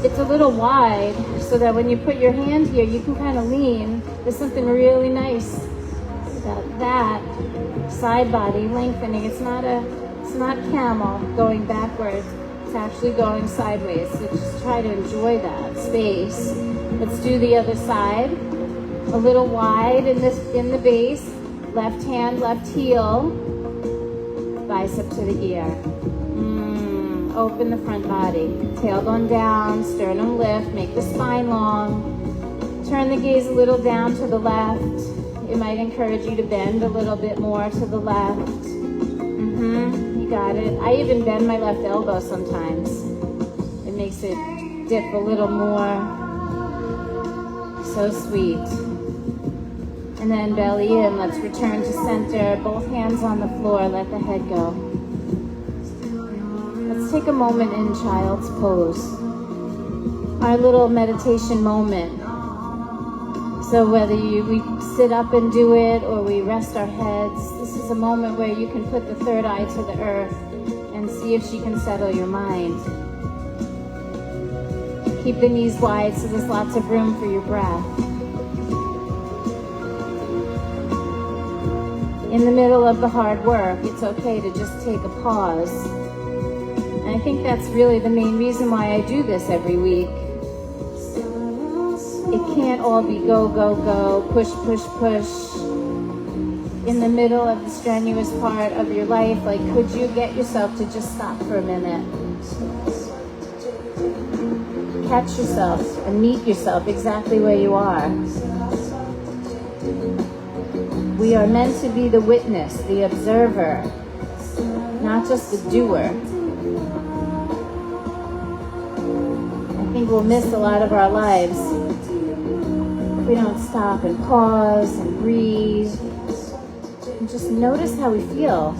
it's a little wide, so that when you put your hand here, you can kind of lean. There's something really nice about that side body lengthening. It's not camel going backwards. It's actually going sideways. So just try to enjoy that space. Let's do the other side. A little wide in the base. Left hand, left heel. Bicep to the ear. Open the front body. Tailbone down, sternum lift. Make the spine long. Turn the gaze a little down to the left. It might encourage you to bend a little bit more to the left. Got it. I even bend my left elbow sometimes. It makes it dip a little more. So sweet. And then belly in. Let's return to center. Both hands on the floor. Let the head go. Let's take a moment in child's pose. Our little meditation moment. So whether we sit up and do it or we rest our heads, this is a moment where you can put the third eye to the earth and see if she can settle your mind. Keep the knees wide so there's lots of room for your breath. In the middle of the hard work, it's okay to just take a pause. And I think that's really the main reason why I do this every week. It can't all be go, go, go, push, push, push. In the middle of the strenuous part of your life, like, could you get yourself to just stop for a minute? Catch yourself and meet yourself exactly where you are. We are meant to be the witness, the observer, not just the doer. I think we'll miss a lot of our lives if we don't stop and pause and breathe and just notice how we feel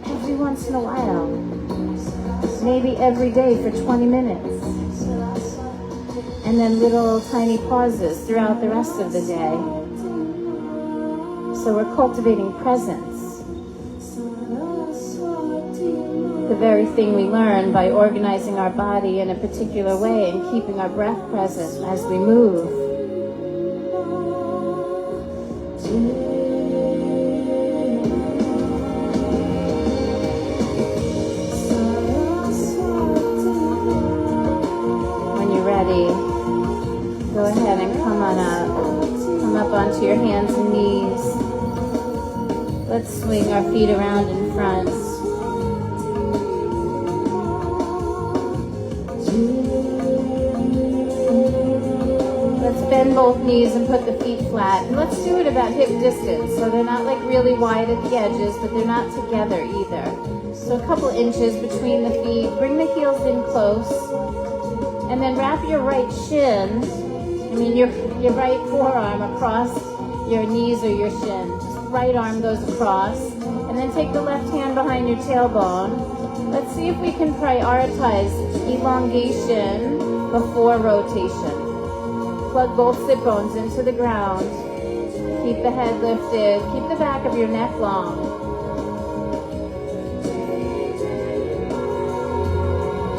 every once in a while, maybe every day for 20 minutes, and then little tiny pauses throughout the rest of the day. So we're cultivating presence, the very thing we learn by organizing our body in a particular way and keeping our breath present as we move. When you're ready, go ahead and come on up. Come up onto your hands and knees. Let's swing our feet around in front. bend both knees and put the feet flat. And let's do it about hip distance. So they're not like really wide at the edges, but they're not together either. So a couple inches between the feet. Bring the heels in close. And then wrap your right shin, your right forearm across your knees or your shin. Just right arm goes across. And then take the left hand behind your tailbone. Let's see if we can prioritize elongation before rotation. Plug both sit bones into the ground. Keep the head lifted. Keep the back of your neck long.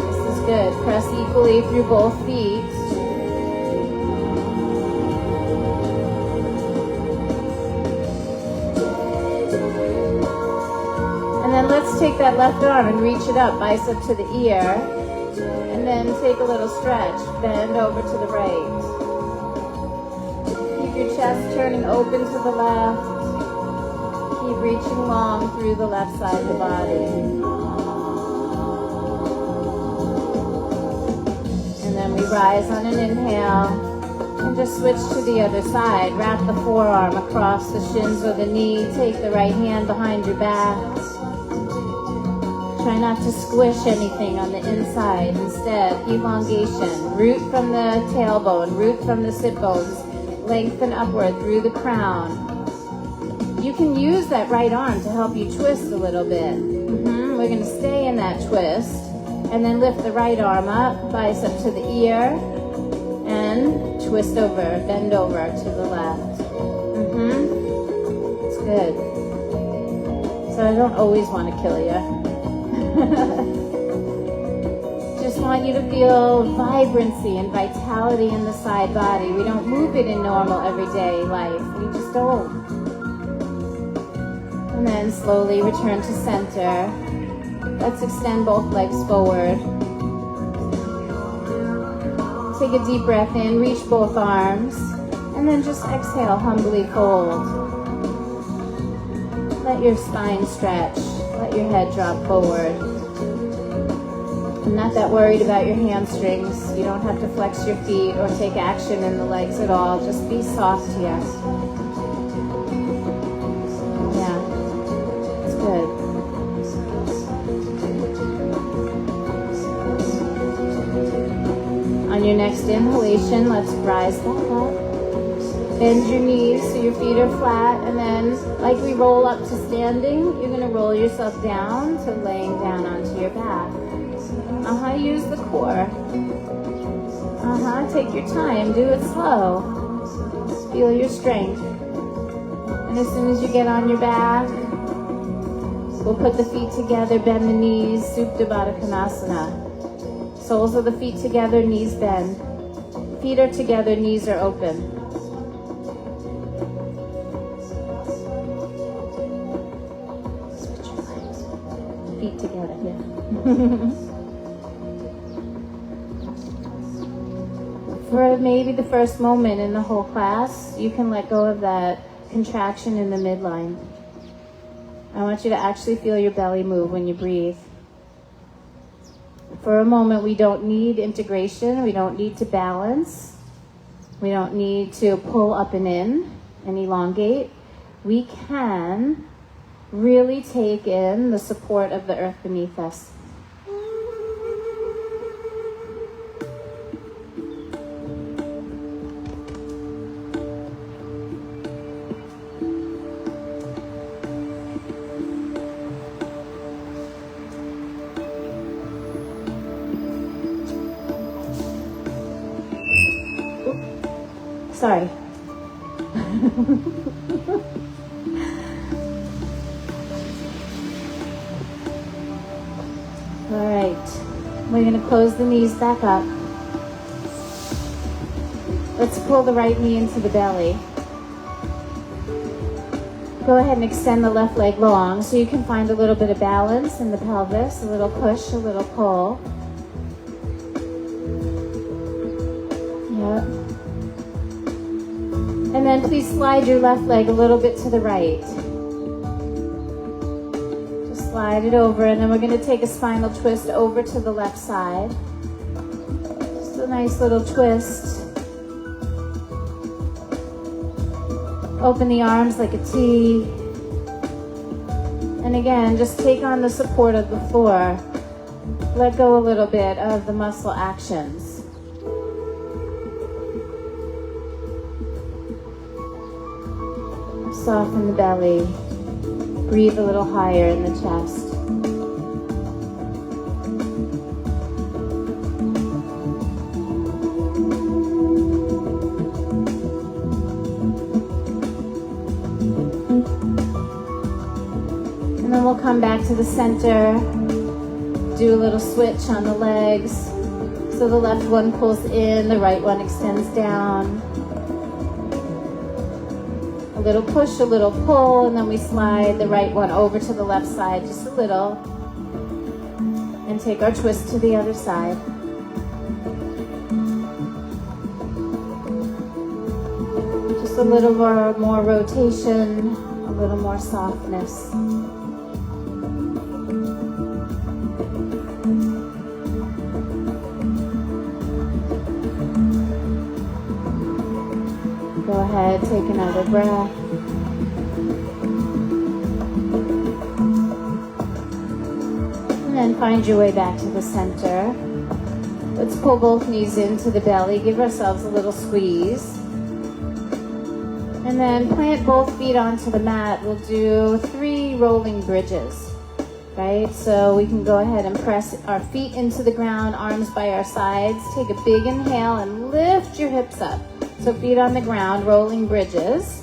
This is good. Press equally through both feet. And then let's take that left arm and reach it up, bicep to the ear. And then take a little stretch. Bend over to the right. Keep your chest turning open to the left. Keep reaching long through the left side of the body. And then we rise on an inhale. And just switch to the other side. Wrap the forearm across the shins or the knee. Take the right hand behind your back. Try not to squish anything on the inside. Instead, elongation. Root from the tailbone, root from the sit bones. Lengthen upward through the crown. You can use that right arm to help you twist a little bit. We're going to stay in that twist. And then lift the right arm up, bicep to the ear. And twist over, bend over to the left. It's good. So I don't always want to kill you. Just want you to feel vibrancy and vitality in the side body. We don't move it in normal everyday life. We just don't. And then slowly return to center. Let's extend both legs forward. Take a deep breath in, reach both arms, and then just exhale, humbly fold. Let your spine stretch. Let your head drop forward. I'm not that worried about your hamstrings. You don't have to flex your feet or take action in the legs at all. Just be soft here. Yeah, it's good. On your next inhalation, let's rise back up. Bend your knees so your feet are flat, and then like we roll up to standing, you're going to roll yourself down to laying down onto your back. Use the core. Take your time, do it slow. Feel your strength. And as soon as you get on your back, we'll put the feet together, bend the knees, Supta Baddha Konasana. Soles of the feet together, knees bend. Feet are together, knees are open. Switch your legs. Feet together, yeah. For maybe the first moment in the whole class, you can let go of that contraction in the midline. I want you to actually feel your belly move when you breathe. For a moment, we don't need integration. We don't need to balance. We don't need to pull up and in and elongate. We can really take in the support of the earth beneath us. Sorry. All right. We're going to close the knees back up. Let's pull the right knee into the belly. Go ahead and extend the left leg long so you can find a little bit of balance in the pelvis, a little push, a little pull. Yep. And then please slide your left leg a little bit to the right. Just slide it over, and then we're going to take a spinal twist over to the left side. Just a nice little twist. Open the arms like a T. And again, just take on the support of the floor. Let go a little bit of the muscle actions. Soften the belly. Breathe a little higher in the chest. And then we'll come back to the center, do a little switch on the legs. So the left one pulls in, the right one extends down. A little push, a little pull, and then we slide the right one over to the left side just a little. And take our twist to the other side. Just a little more rotation, a little more softness. Go ahead, take another breath. And then find your way back to the center. Let's pull both knees into the belly. Give ourselves a little squeeze. And then plant both feet onto the mat. We'll do 3 rolling bridges. Right? So we can go ahead and press our feet into the ground, arms by our sides. Take a big inhale and lift your hips up. So feet on the ground, rolling bridges,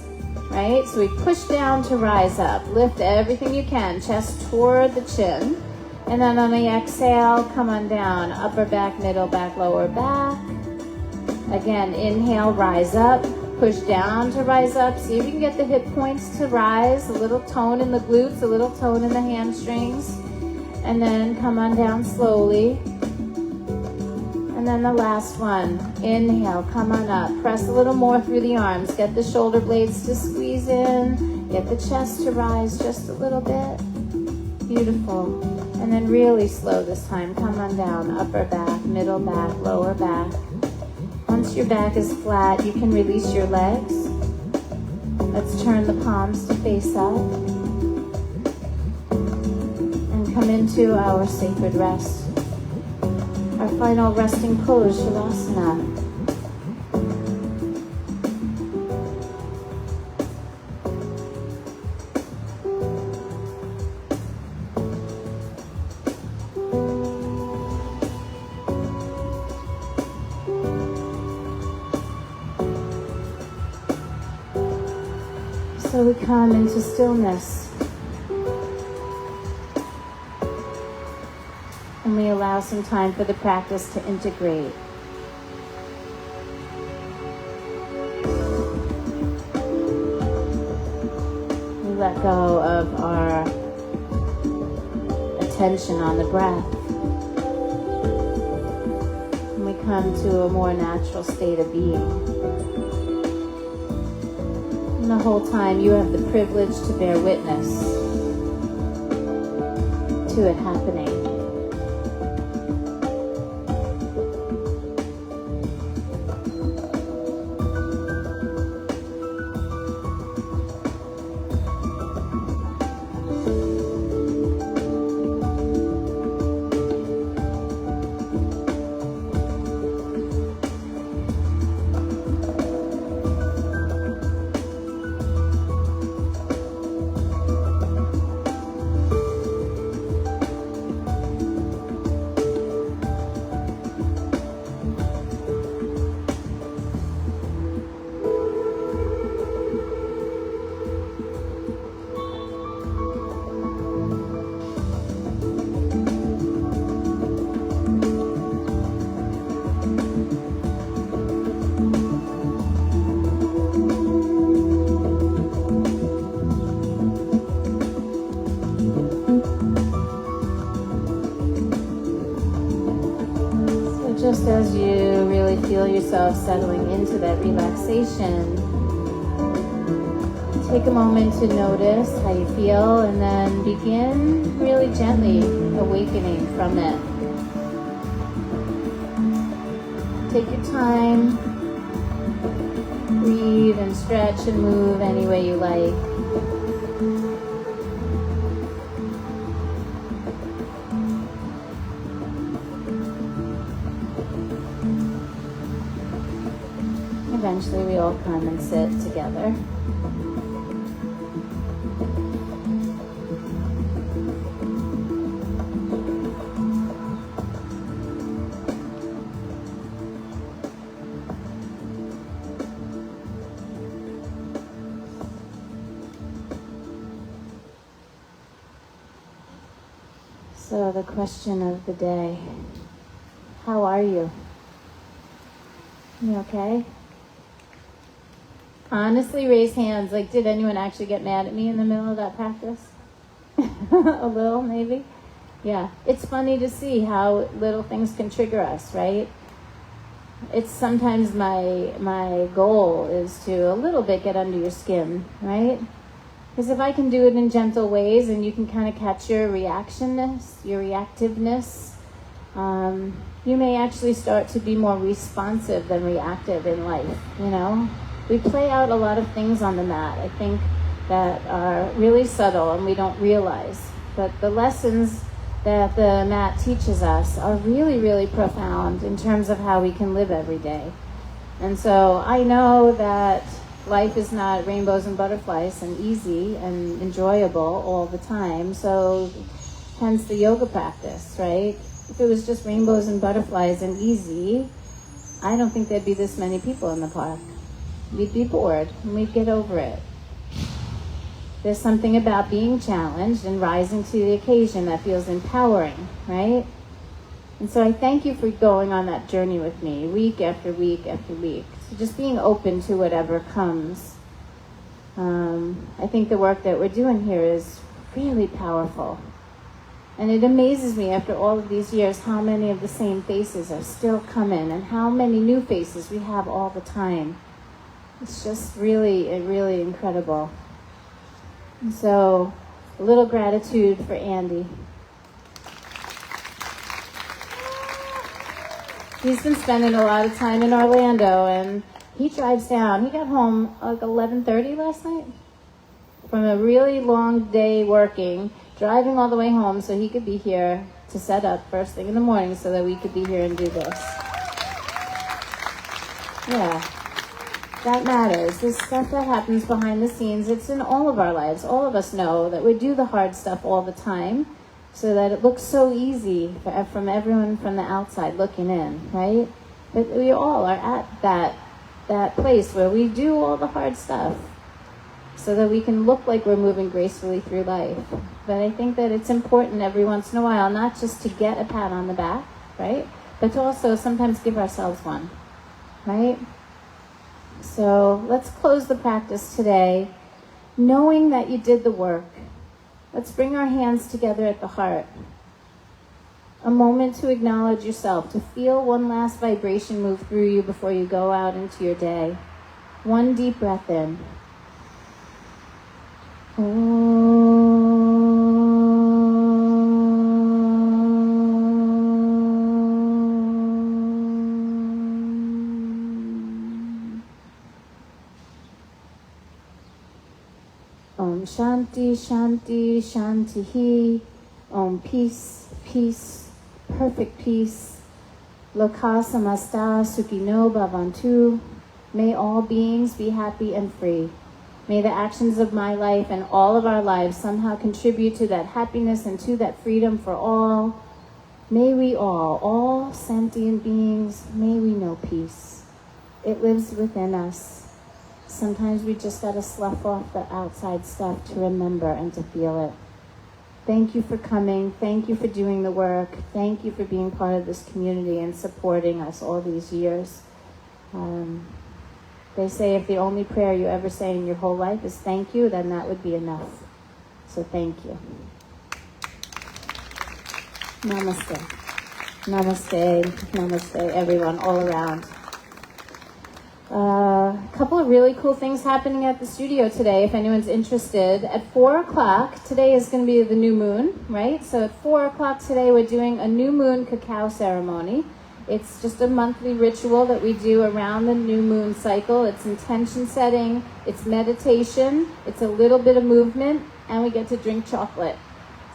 right? So we push down to rise up. Lift everything you can, chest toward the chin. And then on the exhale, come on down. Upper back, middle back, lower back. Again, inhale, rise up. Push down to rise up. See if you can get the hip points to rise. A little tone in the glutes, a little tone in the hamstrings. And then come on down slowly. And then the last one, inhale, come on up. Press a little more through the arms. Get the shoulder blades to squeeze in. Get the chest to rise just a little bit. Beautiful. And then really slow this time. Come on down, upper back, middle back, lower back. Once your back is flat, you can release your legs. Let's turn the palms to face up. And come into our sacred rest. Our final resting pose, Shavasana. So we come into stillness. And we allow some time for the practice to integrate. We let go of our attention on the breath. And we come to a more natural state of being. And the whole time you have the privilege to bear witness to it happening. Just as you really feel yourself settling into that relaxation, take a moment to notice how you feel and then begin really gently awakening from it. Take your time. breathe and stretch and move any way you like. Eventually we all come and sit together. So the question of the day, how are you? You okay? Honestly, raise hands. Like, did anyone actually get mad at me in the middle of that practice? A little, maybe? Yeah. It's funny to see how little things can trigger us, right? It's sometimes my goal is to a little bit get under your skin, right? Because if I can do it in gentle ways and you can kind of catch your reactiveness, you may actually start to be more responsive than reactive in life, you know? We play out a lot of things on the mat, I think, that are really subtle and we don't realize. But the lessons that the mat teaches us are really, really profound in terms of how we can live every day. And so I know that life is not rainbows and butterflies and easy and enjoyable all the time. So hence the yoga practice, right? If it was just rainbows and butterflies and easy, I don't think there'd be this many people in the park. We'd be bored and we'd get over it. There's something about being challenged and rising to the occasion that feels empowering, right? And so I thank you for going on that journey with me week after week after week. So just being open to whatever comes. I think the work that we're doing here is really powerful. And it amazes me after all of these years how many of the same faces are still coming and how many new faces we have all the time. It's just really, really incredible. And so, a little gratitude for Andy. He's been spending a lot of time in Orlando, and he drives down. He got home like 11:30 last night from a really long day working, driving all the way home so he could be here to set up first thing in the morning so that we could be here and do this. Yeah. That matters. This stuff that happens behind the scenes, it's in all of our lives. All of us know that we do the hard stuff all the time so that it looks so easy from everyone from the outside looking in, right? But we all are at that place where we do all the hard stuff so that we can look like we're moving gracefully through life. But I think that it's important every once in a while not just to get a pat on the back, right? But to also sometimes give ourselves one, right? So let's close the practice today knowing that you did the work. Let's bring our hands together at the heart. A moment to acknowledge yourself, to feel one last vibration move through you before you go out into your day. One deep breath in. Om Shanti, Shanti, Shantihi. Om Peace, Peace, perfect peace. Loka Samasta Sukhino Bhavantu. May all beings be happy and free. May the actions of my life and all of our lives somehow contribute to that happiness and to that freedom for all. May we all sentient beings, may we know peace. It lives within us. Sometimes we just gotta slough off the outside stuff to remember and to feel it. Thank you for coming. Thank you for doing the work. Thank you for being part of this community and supporting us all these years. They say if the only prayer you ever say in your whole life is thank you, then that would be enough. So thank you. Namaste. Namaste. Namaste, everyone, all around. A couple of really cool things happening at the studio today, if anyone's interested. At 4 o'clock, today is going to be the new moon, right? So at 4 o'clock today, we're doing a new moon cacao ceremony. It's just a monthly ritual that we do around the new moon cycle. It's intention setting, it's meditation, it's a little bit of movement, and we get to drink chocolate.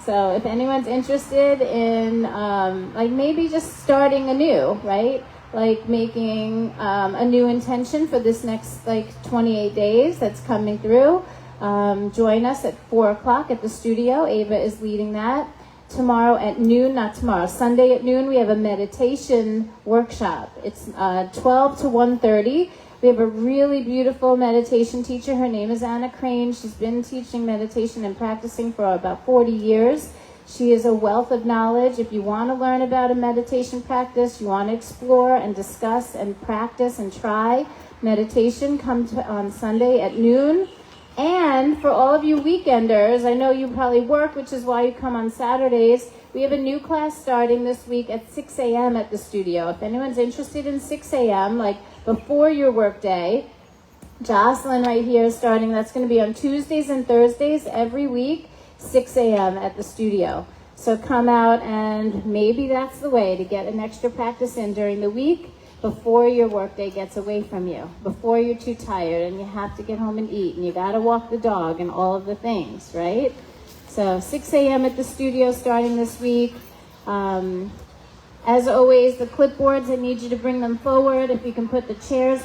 So if anyone's interested in like maybe just starting anew, right? Like making a new intention for this next like 28 days that's coming through. Join us at 4 o'clock at the studio. Ava is leading that. Tomorrow at noon, not tomorrow, Sunday at noon, we have a meditation workshop. It's 12 to 1:30. We have a really beautiful meditation teacher. Her name is Anna Crane. She's been teaching meditation and practicing for about 40 years. She is a wealth of knowledge. If you want to learn about a meditation practice, you want to explore and discuss and practice and try meditation, come on Sunday at noon. And for all of you weekenders, I know you probably work, which is why you come on Saturdays. We have a new class starting this week at 6 a.m. at the studio. If anyone's interested in 6 a.m., like before your work day, Jocelyn right here is starting. That's going to be on Tuesdays and Thursdays every week, 6 a.m. at the studio. So come out, and maybe that's the way to get an extra practice in during the week before your workday gets away from you, before you're too tired and you have to get home and eat and you got to walk the dog and all of the things, right? So 6 a.m. at the studio starting this week. As always, the clipboards, I need you to bring them forward. If you can put the chairs